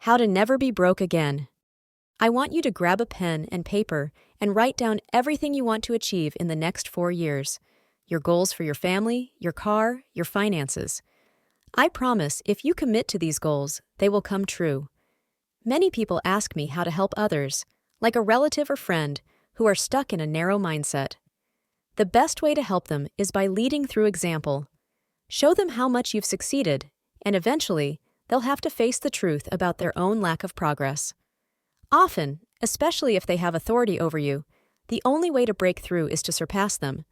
How to Never Be Broke Again. I want you to grab a pen and paper and write down everything you want to achieve in the next 4 years. Your goals for your family, your car, your finances. I promise if you commit to these goals, they will come true. Many people ask me how to help others, like a relative or friend, who are stuck in a narrow mindset. The best way to help them is by leading through example. Show them how much you've succeeded, and eventually, they'll have to face the truth about their own lack of progress. Often, especially if they have authority over you, the only way to break through is to surpass them.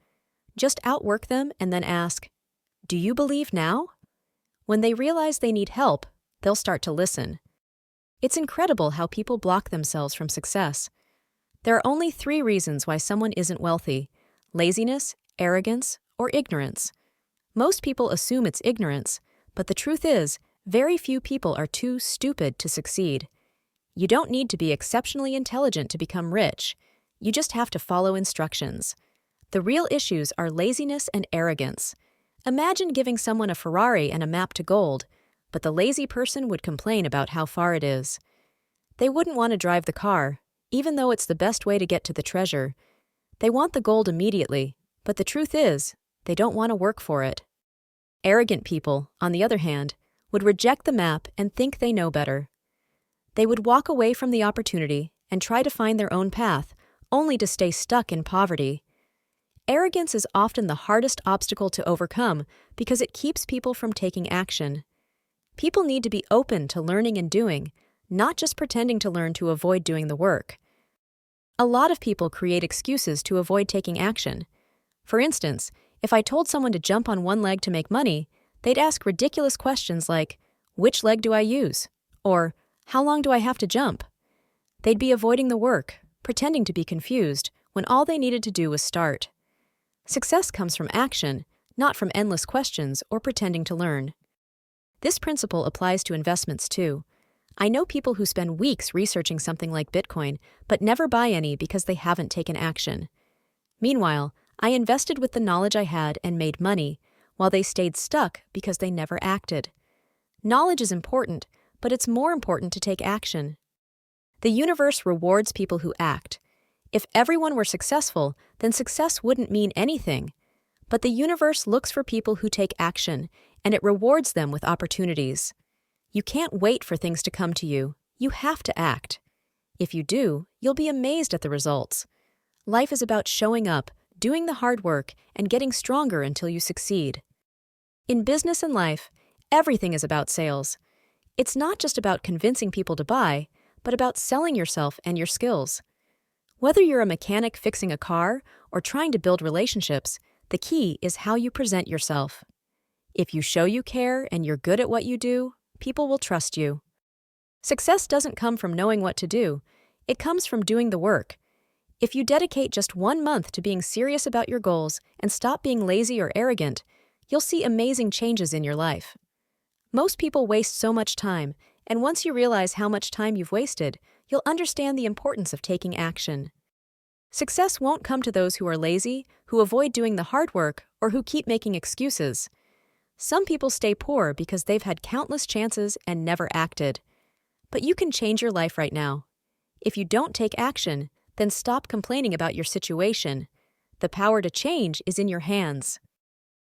Just outwork them and then ask, "Do you believe now?" When they realize they need help, they'll start to listen. It's incredible how people block themselves from success. There are only 3 reasons why someone isn't wealthy: laziness, arrogance, or ignorance. Most people assume it's ignorance, but the truth is, very few people are too stupid to succeed. You don't need to be exceptionally intelligent to become rich. You just have to follow instructions. The real issues are laziness and arrogance. Imagine giving someone a Ferrari and a map to gold, but the lazy person would complain about how far it is. They wouldn't want to drive the car, even though it's the best way to get to the treasure. They want the gold immediately, but the truth is, they don't want to work for it. Arrogant people, on the other hand, would reject the map and think they know better. They would walk away from the opportunity and try to find their own path, only to stay stuck in poverty. Arrogance is often the hardest obstacle to overcome because it keeps people from taking action. People need to be open to learning and doing, not just pretending to learn to avoid doing the work. A lot of people create excuses to avoid taking action. For instance, if I told someone to jump on one leg to make money, they'd ask ridiculous questions like, "Which leg do I use?" Or, "How long do I have to jump?" They'd be avoiding the work, pretending to be confused, when all they needed to do was start. Success comes from action, not from endless questions or pretending to learn. This principle applies to investments too. I know people who spend weeks researching something like Bitcoin, but never buy any because they haven't taken action. Meanwhile, I invested with the knowledge I had and made money, while they stayed stuck because they never acted. Knowledge is important, but it's more important to take action. The universe rewards people who act. If everyone were successful, then success wouldn't mean anything. But the universe looks for people who take action, and it rewards them with opportunities. You can't wait for things to come to you. You have to act. If you do, you'll be amazed at the results. Life is about showing up, doing the hard work, and getting stronger until you succeed. In business and life, everything is about sales. It's not just about convincing people to buy, but about selling yourself and your skills. Whether you're a mechanic fixing a car or trying to build relationships, the key is how you present yourself. If you show you care and you're good at what you do, people will trust you. Success doesn't come from knowing what to do. It comes from doing the work. If you dedicate just 1 month to being serious about your goals and stop being lazy or arrogant, you'll see amazing changes in your life. Most people waste so much time, and once you realize how much time you've wasted, you'll understand the importance of taking action. Success won't come to those who are lazy, who avoid doing the hard work, or who keep making excuses. Some people stay poor because they've had countless chances and never acted. But you can change your life right now. If you don't take action, then stop complaining about your situation. The power to change is in your hands.